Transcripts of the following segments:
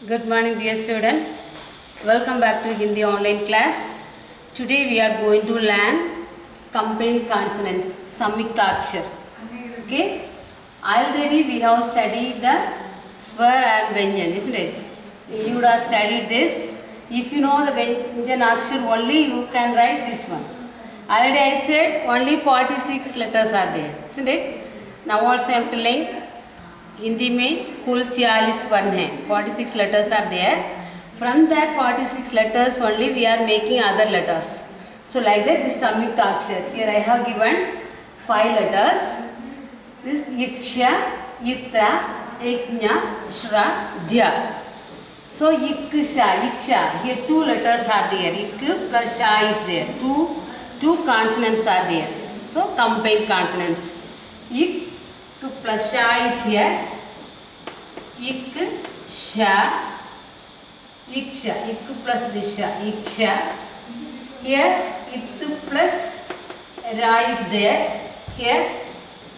Good morning dear students. Welcome back to Hindi online class. Today we are going to learn combined consonants, Samyuktakshar. Okay? Already we have studied the Swar and Vyanjan, isn't it? You would have studied this. If you know the Vyanjan Akshar only, you can write this one. Already I said only 46 letters are there, isn't it? Now also I am telling Hindi में कुल 46 वर्ण हैं, 46 letters are there. From that 46 letters only we are making other letters. So like that this Samyuktakshar. Here I have given 5 letters. This Yiksha, Yitra, Eknya, Shra, Dhya. So Yiksha. Here 2 letters are there. Ik plus Sha is there. Two consonants are there. So combined consonants. Ik plus Sha is here. Ik, Sha, Iksha. Ik plus Disha, Iksha. Here It plus Ra is there. Here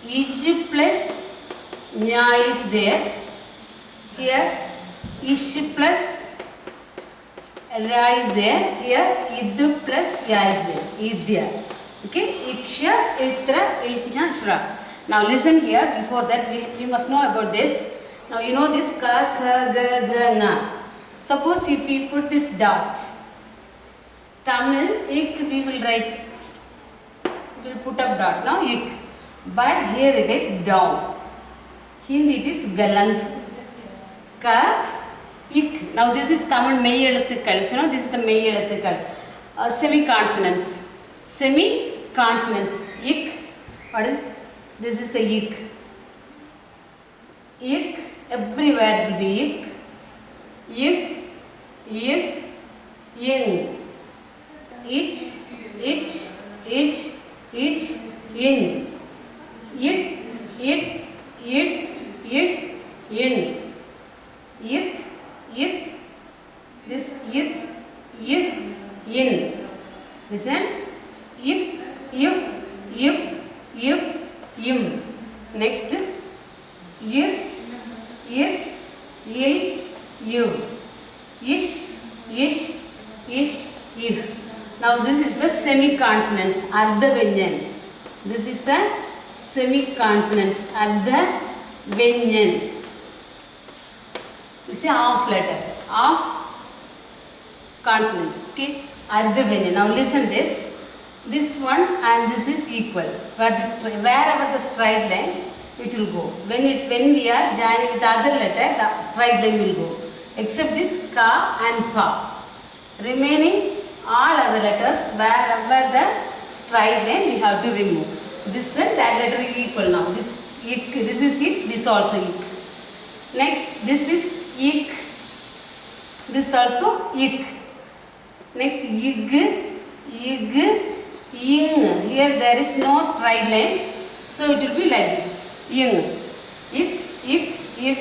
Ij plus Nya is there. Here Ish plus Ra is there. Here Id plus Ya is there. Idya. Okay. Iksha, Itra, Iknya, Shra. Now listen here. Before that we must know about this. Now you know this Ka, Kha, Ga, Gha, Nga. Suppose if we put this dot, Tamil, Ik we will write, we will put up dot, now Ik. But here it is down. Hindi it is Galant. Ka, Ik. Now this is Tamil Mei Eluthukkal. So you know this is the Mei Eluthukkal. Semi-consonants. Semi-consonants. Ik. What is this? Is the Ik. Ik. Everywhere will be Ik. Ik. In. Ich. In. In. This in. Listen. Im. Next. You. Ish. Now this is the semi-consonants, Ardha Vyanjan. This is the semi-consonants, Ardha Vyanjan. It's a half letter, half consonants. Okay, Ardha Vyanjan. Now listen this. This one and this is equal. Wherever the straight line, it will go. When we are joining with other letter, the straight line will go. Except this Ka and Fa. Remaining all other letters, wherever the straight line, we have to remove. This and that letter is equal now. This Ik, this is Ik, this also Ik. Next, this is Ik. This also Ik. Next, Ig, Ing. Here there is no straight line, so it will be like this. Ing. Ik, Ing.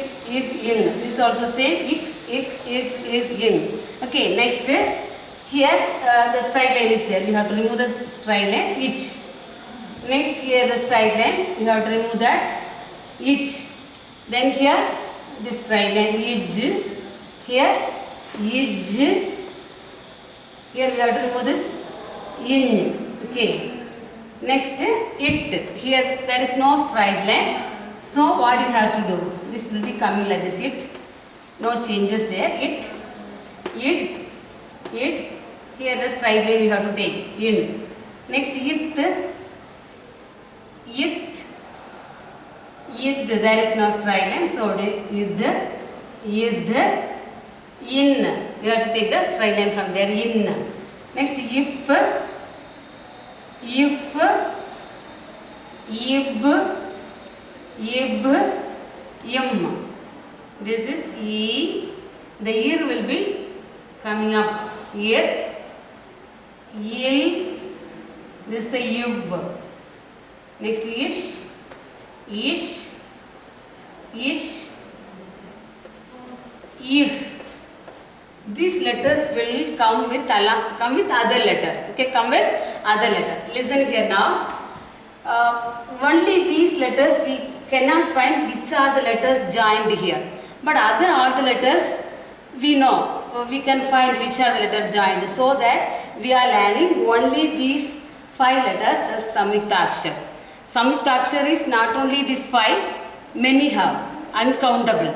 This also same. Ik, Ing. Okay, next. Here the straight line is there. We have to remove the straight line. Ich. Next here the straight line. We have to remove that. Ich. Then here this straight line. Ij. Here Ij. Here we have to remove this In. Okay. Next It. Here there is no straight line. So what you have to do? This will be coming like this. It. No changes there. It. Here the straight line we have to take. In. Next Ith. There is no straight line. So it is Id. In. We have to take the straight line from there. In. Next Ip. Im. This is E. The ear will be coming up here. Il. This is the Yub. Next Ish. Ir. These letters will come with other letter. Okay, come with other letter. Listen here now. Only these letters we cannot find which are the letters joined here. But other all the letters we know, we can find which are the letters joined, so that we are learning only these 5 letters as Samyuktakshar. Samyuktakshar is not only these 5, many have, uncountable.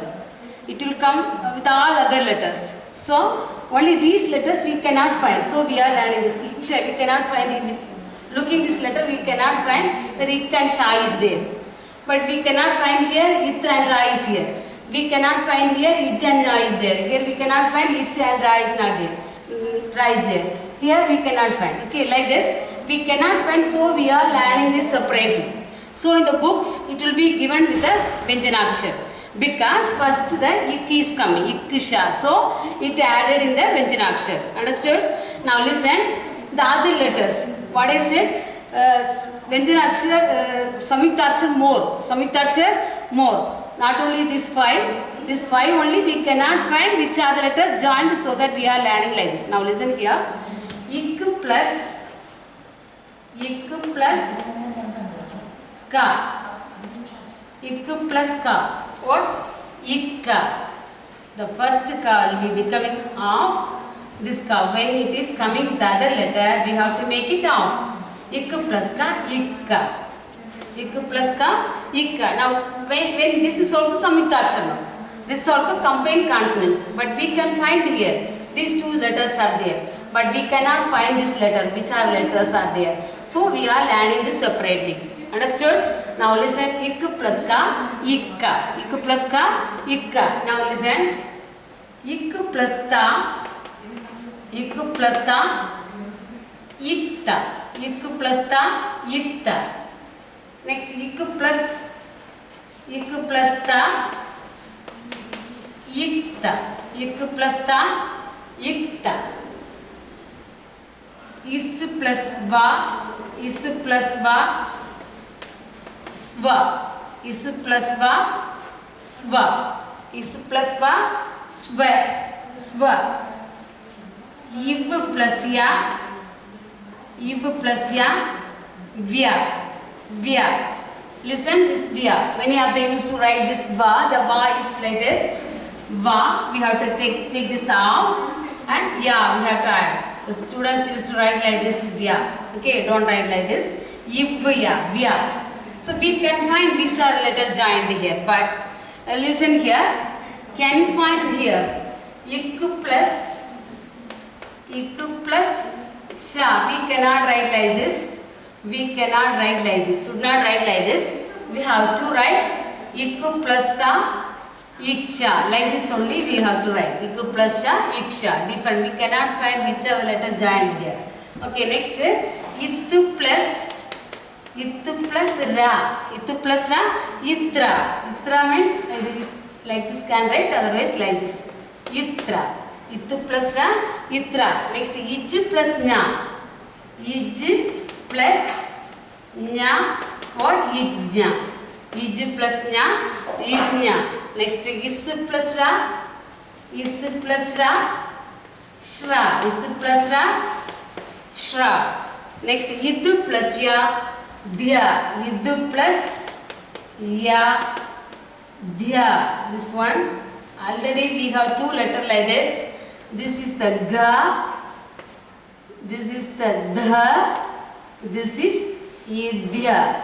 It will come with all other letters. So only these letters we cannot find. So we are learning this. Iksha, we cannot find it. Looking this letter, we cannot find that Ik and Sha is there. But we cannot find here It and Ra is here. We cannot find here Ij and Ra is there. Here we cannot find Ish and Ra is not there. Ra is there. Here we cannot find. Okay, like this. We cannot find, so we are learning this separately. So in the books, it will be given with us Vyanjanakshar. Because first the Ik is coming, Iksha. So it added in the Vyanjanakshar. Understood? Now listen, the other letters. What I said? Vyanjanakshar, Samyuktakshar more. Samyuktakshar more. Not only these 5 only we cannot find which are the letters joined, so that we are learning like this. Now listen here. Ik plus Ka. Ik plus Ka. What? Ikka. The first Ka will be becoming off. This Ka, when it is coming with the other letter, we have to make it off. Ik plus Ka, Ikka. Ik plus Ka, Ikka. Now, when this is also Samyuktakshar. This is also combined consonants. But we can find here, these 2 letters are there. But we cannot find this letter, which are letters are there. So, we are learning this separately. Understood? Now listen, Ik plus Ka, Ikka. Ik plus Ka, Ikka. Now listen, Ik plus Ta, Ik plus Ta, Itta. Ik plus Ta, Itta. Next, Ik plus Ta, Itta. Ik plus Ta, Itta. Is plus Va, Sva. Is plus Va, Sva. Is plus Va, Sva. Iv plus Ya, Vya. Listen this Vya. When you have to use to write this Va, the Va is like this. Va, we have to take this off, and Ya we have to add. The students used to write like this Vya. Okay, don't write like this. Ivya, Vya. So we can find which are the letters joined here. But listen here. Can you find here? Ik plus Sha. We cannot write like this. Should not write like this. We have to write Ik plus Sha, Iksha. Like this only we have to write. Ik plus Sha, Iksha. Different. We cannot find which are the letter joined here. Okay, next. It plus Ra. Itra. Itra means like this can write, otherwise like this. Itra. It plus Ra. Itra. Next, Ij plus Nya. Ij plus Nya or Ijnya. Ij plus Nya, Ijnya. Next, Is plus Ra. Shra. Is plus Ra. Shra. Next, Id plus Ya. Dhya. Id plus Ya. Dhya. This one. Already we have 2 letters like this. This is the Ga. This is the Dha. This is Idya.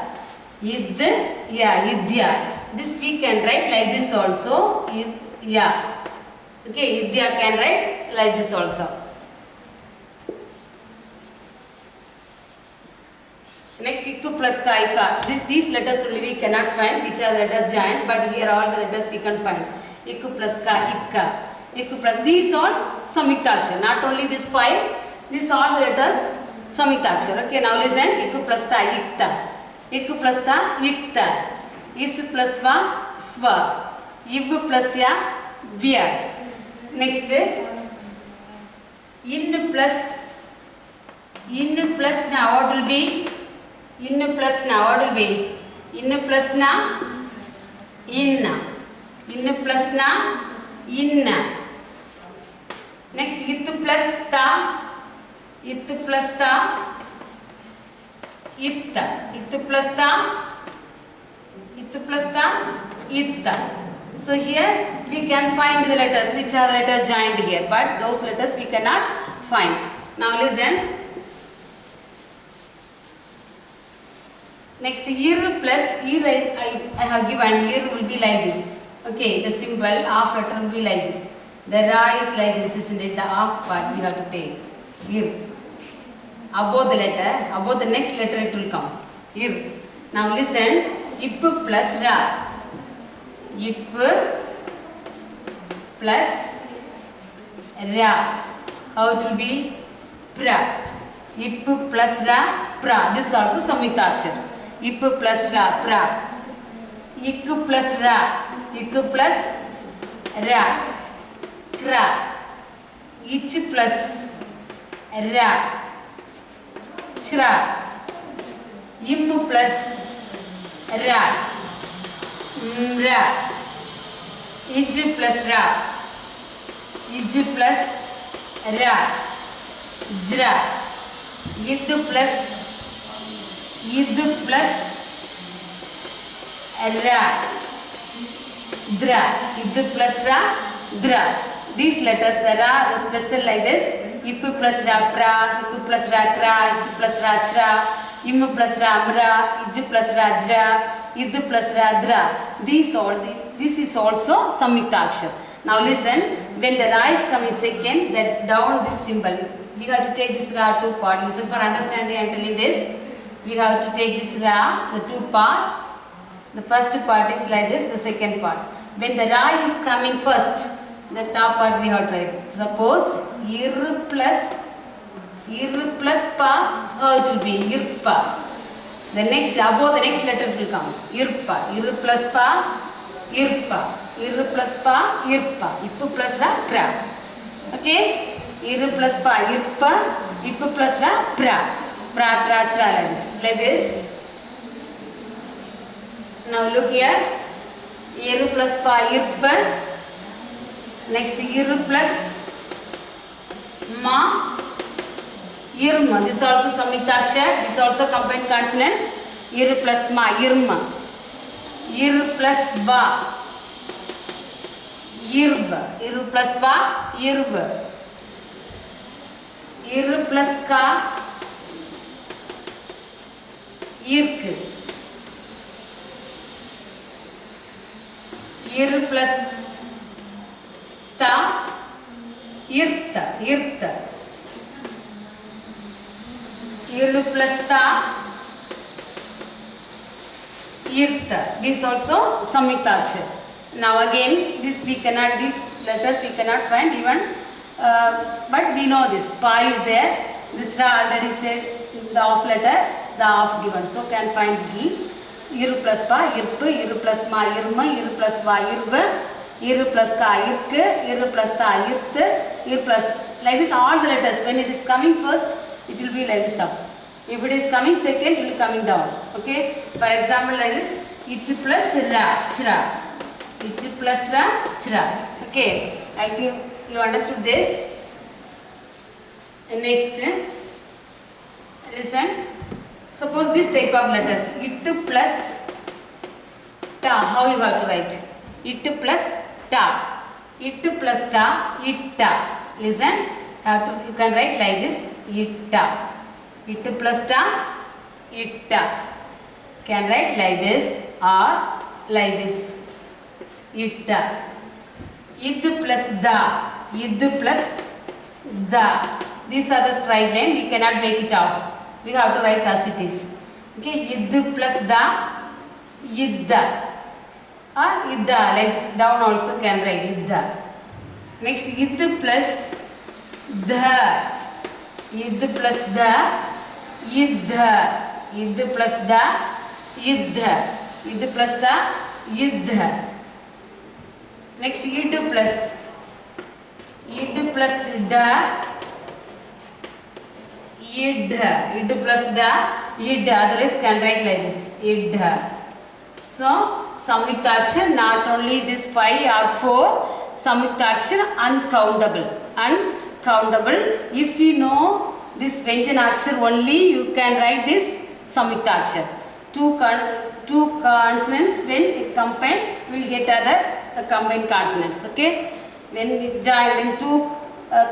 Idya. This we can write like this also. Idya. Okay, Idya can write like this also. Next, Ikku plus Ka, Ika. These letters only we cannot find which are letters joined, but here all the letters we can find. Ikku plus Ka, Ikka. Ikku plus, these all Samyuktakshar. Not only these 5, these all the letters Samyuktakshar. Okay, now listen. Ikku plus Ta, Ikta. Ik plus Ta, Ikta. Is plus Va, Sva. Iv plus Ya, Vya. Next, In plus Na, what will be? In plus Na, what will be? In plus Na, Inna. In plus Na, Inna. Next, It plus Ta, Itta. It plus Ta, Itta. So here we can find the letters, which are letters joined here, but those letters we cannot find. Now listen. Next, ir plus ir I have given, ir will be like this. Okay, the symbol half letter will be like this. The ra is like this, isn't it? The half part we have to take. Ir. Above the letter, above the next letter it will come. Ir. Now listen. Ip plus ra. Ip plus ra. How it will be? Pra. Ip plus ra, pra. This is also samyukta akshar. Ip plus ra, pra. Ik plus ra. Ik plus ra. Kra. Ich plus ra. Chra. Im plus ra. Mra. Ij plus ra. Ij plus ra. Jra. Id plus ra. Dra. Id plus ra. Dra. These letters, the ra is special like this. Ip plus ra, pra. Ip plus ra, kra. Ich plus ra, chra. Im plus ra, mra. Ij plus ra, jra. Id plus ra, dra. This is also samyukta akshar. Now listen, when the ra is coming second, that down this symbol, we have to take this ra two part. Listen, for understanding I am telling this. We have to take this ra, the two part. The first part is like this, the second part. When the ra is coming first, the top part we have to write. Suppose ir plus pa, how it will be? Irpa. The next, above the next letter will come. Irpa. Ir plus pa, irpa. Ir plus pa, irpa. Ip plus ra, pra. Okay? Ir plus pa, irpa. Ip plus ra, pra. Pra, tra, chra, like this. Now look here. Ir plus pa, irpa. Next, ir plus ma, irma. This is also samyukta akshar. This is also combined consonants. Ir plus ma, irma. Ir plus ba, irb. Ir plus ba, irb. Ir plus ka, irk. Ir plus ta, irta, irta. Ir plus ta, irta. This also samyukta akshar. Now again, these letters we cannot find even, but we know this. Pa is there. This ra already said the off letter, the off given. So can find the ir plus pa, irp, ir plus ma, irma, ir plus va, irva, ir plus ka, irk, ir plus ta, irt, ir plus, like this all the letters. When it is coming first, it will be like this up. If it is coming second, it will be coming down. Okay. For example, like this, ich plus ra, chra. Ich plus ra, chra. Okay. I think you understood this. And next, listen. Suppose this type of letters, it plus ta. How you have to write? It plus ta. It plus ta, itta. Listen. You can write like this, itta. It plus ta, itta. Can write like this or like this, itta. Id plus da. Id plus da. These are the straight line. We cannot break it off. We have to write as it is. Okay. Id plus da, idda. Or idda. Like this down also can write idda. Next, id plus dha. Id plus dha, idha. Id plus dha, idha. Id plus dha, idha. Next, id plus da, idha. Id plus da, idha. Otherwise can write like this, idha. So samyukta akshar, not only this 5 or 4 samyukta akshar, uncountable. If you know this Vyanjana akshar only, you can write this samyukta akshar. Two consonants when it combined will get the combined consonants. Okay, when we join, when two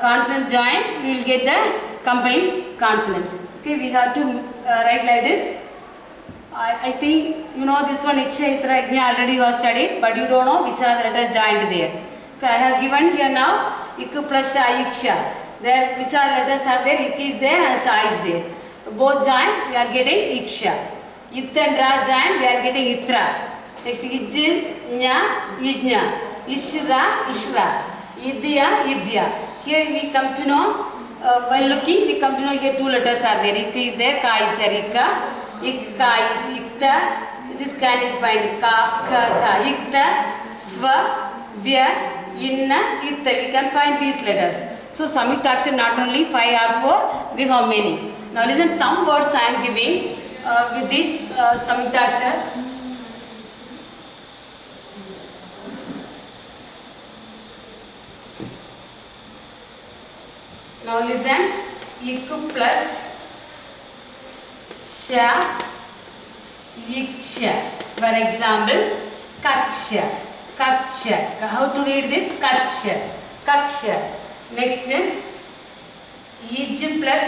consonants join, we will get the combined consonants. Okay, we have to write like this. I think you know this one Iksha, Itra, Ignya already you have studied, but you don't know which are the letters joined there. Okay, I have given here now Ik plus Sha, Iksha. There which are letters are there, Ik is there and Sha is there. Both joined, we are getting Iksha. It and Ra joined, we are getting Itra. Next Ijil, Nya, Ijnya. Ishra, Ishra. Idya, Idya. Here we come to know, while looking, we come to know here two letters are there. Ik is there, Ka is there, Ikka. Ikka is Ikta. This can you find Ka, Ka, Tha. Ikta, Swa, Vya, Inna, Itta. We can find these letters. So Samyuktakshar not only 5 or 4, we have many. Now listen, some words I am giving with this Samyuktakshar. Now listen, Ik plus Sha, Iksha. For example, Kaksha, Kaksha. How to read this? Kaksha, Kaksha. Next, Ij plus,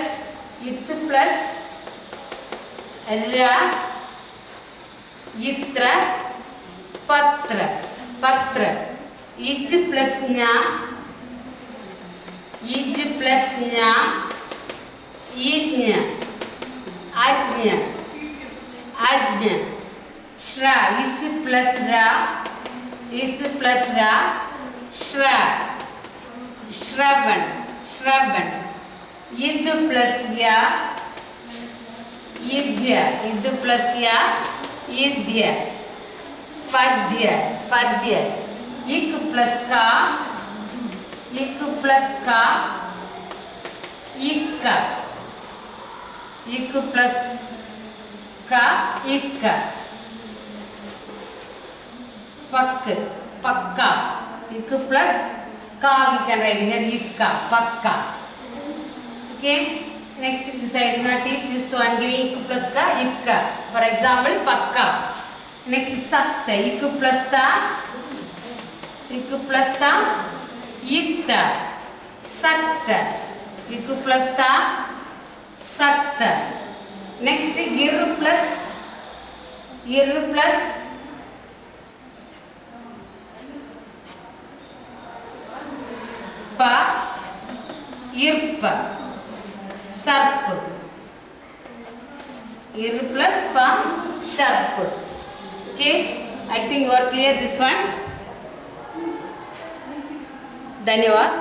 It plus Ra, Itra, Patra, Patra. Ij plus Nya, Ij plus Nya, Ijnya, Ajnya, Ajnya. Shra, Is plus Ra, Is plus Ra, Shra, Shravan, Shravan. Id plus Ya, Idya, Id plus Ya, Idya. Padya, Padya. Ik plus Ka, Ik plus Ka, Ikka. Ik plus Ka, Ikka. Pak, Pakka. Ik plus Ka, we can write here Ikka, Pakka. Okay, next this side you have teach this, so I am giving Ik plus Ka, Ikka. For example, Pakka. Next Satta, Ik plus Ta, Ik plus Ta, Itta, Satta. Ik plus Ta, Satta. Next Ir plus Pa, Irpa, Sarp. Ir plus Pa, Sharp. Okay, I think you are clear this one. धन्यवाद.